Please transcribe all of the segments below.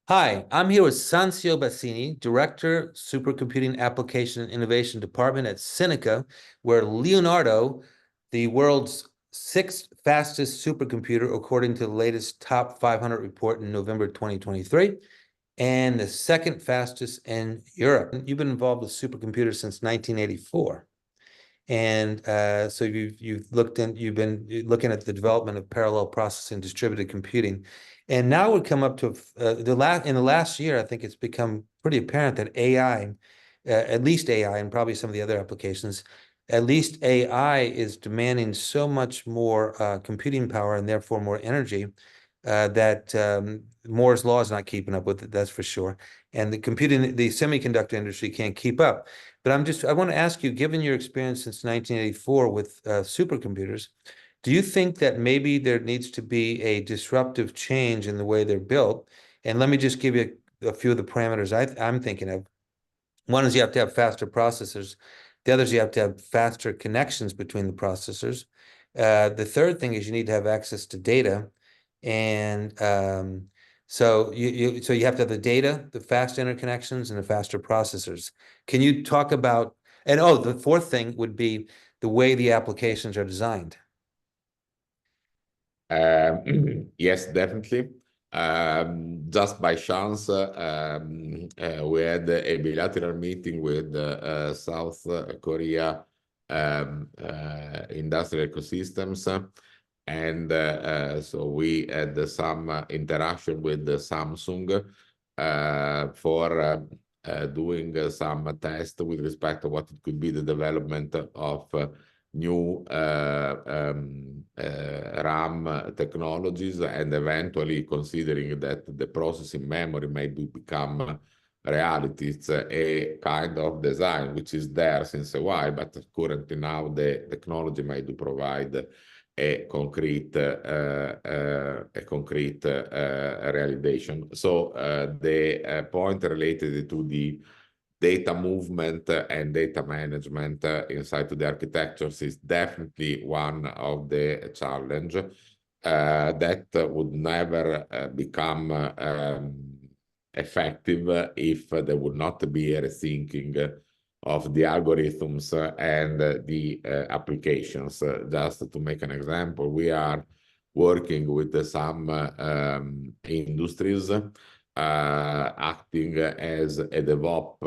Hi, I'm here with Sanzio Bassini, Director, Supercomputing Application and Innovation Department at Cineca, where Leonardo, the world's sixth fastest supercomputer, according to the latest Top 500 report in November 2023, and the second fastest in Europe. You've been involved with supercomputers since 1984. And so you've been looking at the development of parallel processing, distributed computing, and now we come up to in the last year, I think it's become pretty apparent that AI, at least AI, and probably some of the other applications, at least AI is demanding so much more computing power and therefore more energy that Moore's law is not keeping up with it. That's for sure. And the semiconductor industry can't keep up. But I want to ask you, given your experience since 1984 with supercomputers, do you think that maybe there needs to be a disruptive change in the way they're built? And let me just give you a few of the parameters I'm thinking of. One is you have to have faster processors. The other is you have to have faster connections between the processors. The third thing is you need to have access to data. And so you have to have the data, the fast interconnections, and the faster processors. Can you talk about, and oh, the fourth thing would be the way the applications are designed. Yes, definitely. Just by chance, we had a bilateral meeting with South Korea industrial ecosystems, and so we had some interaction with Samsung for doing some tests with respect to what it could be the development of new RAM technologies, and eventually considering that the processing memory may become reality. It's a kind of design which is there since a while, but currently now the technology may do provide a concrete realization. So the point related to the data movement and data management inside to the architectures is definitely one of the challenge that would never become effective if there would not be a rethinking of the algorithms and the applications. Just to make an example, we are working with some industries acting as a DevOps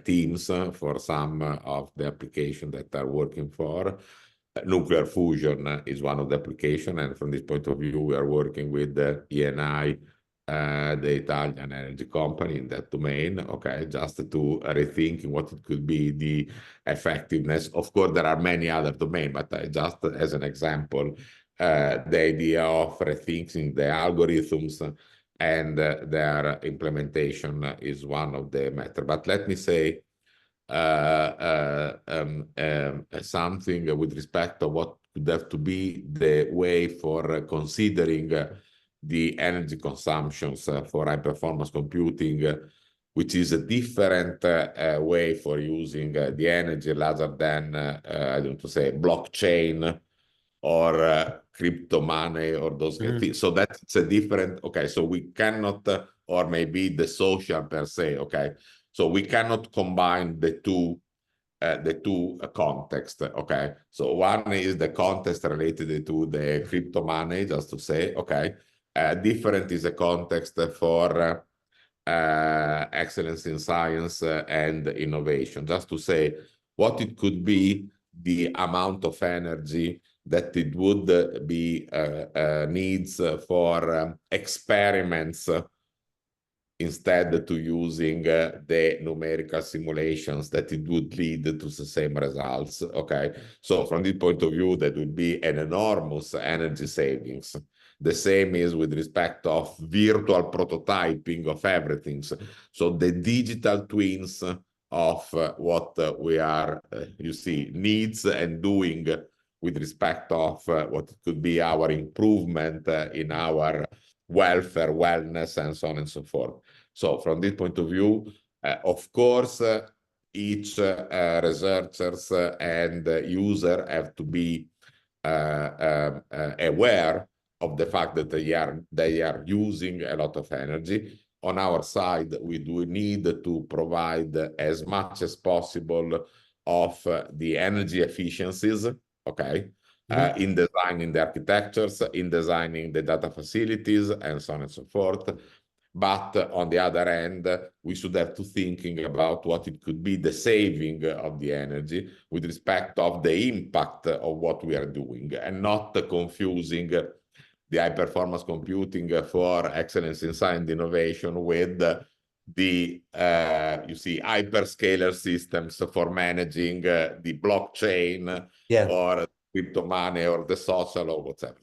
teams for some of the applications that are working for. Nuclear fusion is one of the applications, and from this point of view, we are working with the ENI, the Italian energy company in that domain, okay, just to rethinking what it could be the effectiveness. Of course, there are many other domains, but just as an example, the idea of rethinking the algorithms and their implementation is one of the matter. But let me say something with respect to what could have to be the way for considering the energy consumptions for high-performance computing, which is a different way for using the energy rather than, I don't want to say, blockchain or crypto money or those kind of things. So that's a different, okay, so we cannot, or maybe the social per se, okay? So we cannot combine the two contexts, okay? So one is the context related to the crypto money, just to say, okay, different is a context for excellence in science and innovation, just to say what it could be the amount of energy that it would be needs for experiments instead to using the numerical simulations that it would lead to the same results, okay? So from this point of view, that would be an enormous energy savings. The same is with respect of virtual prototyping of everything. So the digital twins of what we are, you see, needs and doing with respect of what could be our improvement in our welfare, wellness, and so on and so forth. So from this point of view, of course, each researchers and user have to be aware of the fact that they are using a lot of energy. On our side, we do need to provide as much as possible of the energy efficiencies, okay, in designing the architectures, in designing the data facilities, and so on and so forth. But on the other hand, we should have to thinking about what it could be the saving of the energy with respect of the impact of what we are doing, and not confusing the high performance computing for excellence in science and innovation with the you see hyperscaler systems for managing the blockchain or crypto money or the social or whatever.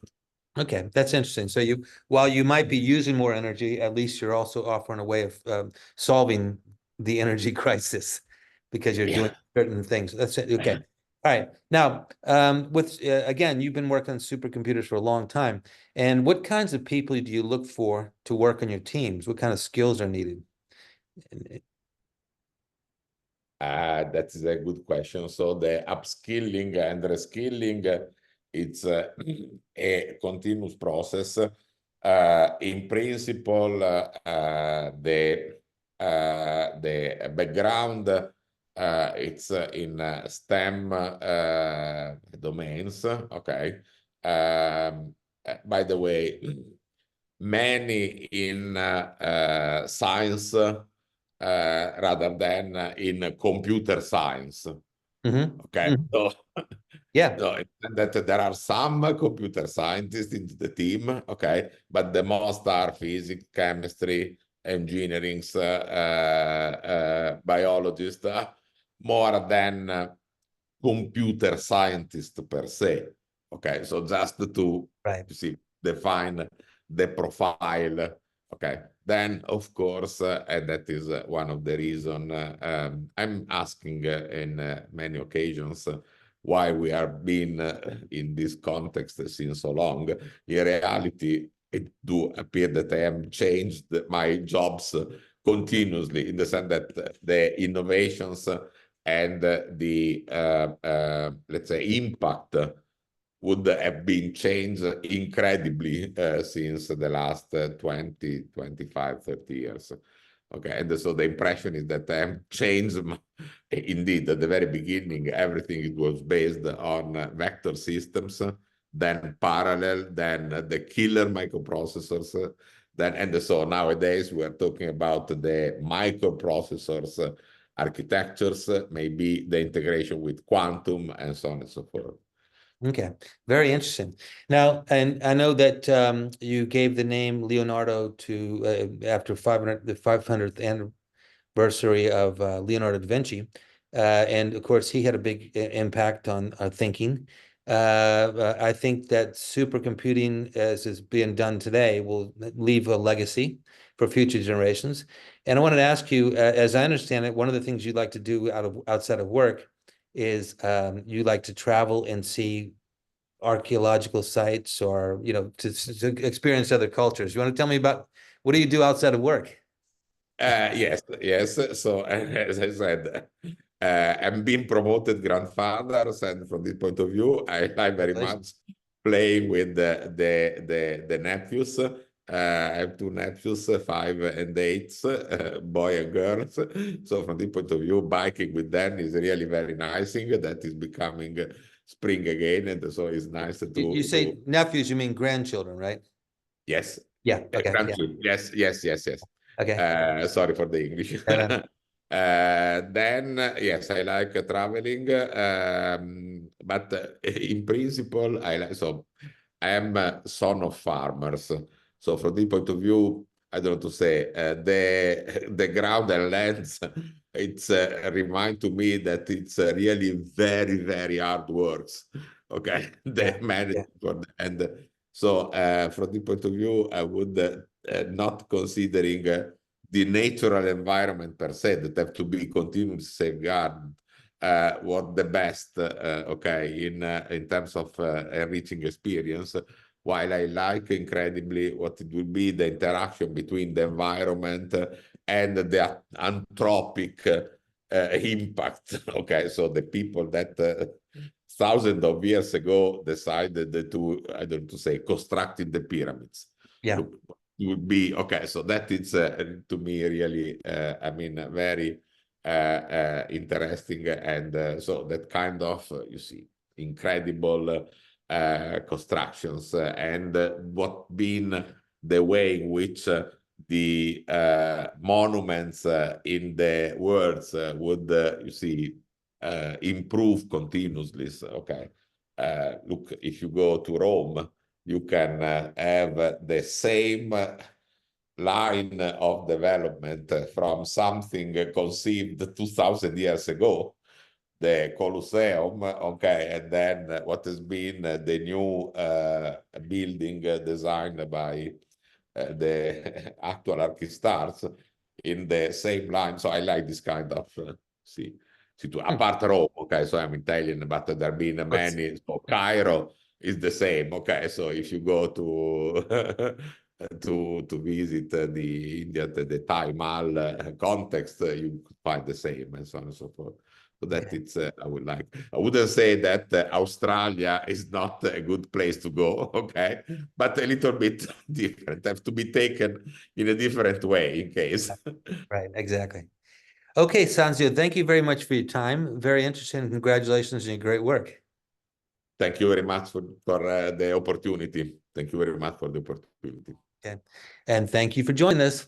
Okay, that's interesting. So while you might be using more energy, at least you're also offering a way of solving the energy crisis because you're doing certain things. That's it. Okay. All right. Now, again, you've been working on supercomputers for a long time. And what kinds of people do you look for to work on your teams? What kind of skills are needed? That is a good question. So the upskilling and reskilling, it's a continuous process. In principle, the background it's in STEM domains. Okay. By the way, many in science. Rather than in computer science. Okay, so that there are some computer scientists in the team, okay, but the most are physics, chemistry, engineering, biologists, more than computer scientists per se. Okay, so just to see, define the profile. Okay, then of course, and that is one of the reasons I'm asking in many occasions why we are being in this context since so long. In reality, it do appear that I have changed my jobs continuously in the sense that the innovations and the let's say impact would have been changed incredibly since the last 20, 25, 30 years. Okay, and so the impression is that I have changed. Indeed, at the very beginning, everything was based on vector systems, then parallel, then the killer microprocessors, then, and so nowadays we're talking about the microprocessors architectures, maybe the integration with quantum, and so on and so forth. Okay, very interesting. Now, and I know that you gave the name Leonardo to after the 500th anniversary of Leonardo da Vinci, and of course he had a big impact on our thinking. I think that supercomputing, as is being done today, will leave a legacy for future generations. And I wanted to ask you, as I understand it, one of the things you'd like to do outside of work is you like to travel and see archaeological sites or, to experience other cultures. You want to tell me about what do you do outside of work? Yes. So as I said, I'm being promoted grandfather, and from this point of view, I like very much playing with the nephews. I have two nephews, 5 and 8, boy and girls. So from this point of view, biking with them is really very nice thing that is becoming spring again, and so it's nice to. You say nephews, you mean grandchildren, right? Yes. Yeah. Okay. Yes. Okay. Sorry for the English. Then yes, I like traveling, but in principle, I am a son of farmers. So from this point of view, I don't know to say the ground and lands. It's remind to me that it's really very, very hard works. Okay, they manage for and so from this point of view, I would not considering the natural environment per se that have to be continuously safeguarded what the best okay in terms of enriching experience, while I like incredibly what it will be the interaction between the environment and the anthropic impact. Okay, so the people that thousands of years ago decided to, I don't know to say, constructed the pyramids. Yeah. Would be okay. So that is to me really, I mean, very interesting, and so that kind of you see incredible constructions, and what been the way in which the monuments in the world would you see improve continuously. So, okay, look, if you go to Rome, you can have the same line of development from something conceived 2000 years ago, the Colosseum, okay, and then what has been the new building designed by the actual architects in the same line. So I like this kind of apart Rome, okay, so I'm Italian, but there have been many. So Cairo is the same, okay. So if you go to to visit the India, the Taj Mahal context, you find the same, and so on and so forth. So that it's I would like. I wouldn't say that Australia is not a good place to go, okay, but a little bit different. Have to be taken in a different way in case. Right, exactly. Okay, Sanzio, thank you very much for your time. Very interesting. Congratulations on your great work. Thank you very much for the opportunity. Thank you very much for the opportunity. Okay. And thank you for joining us.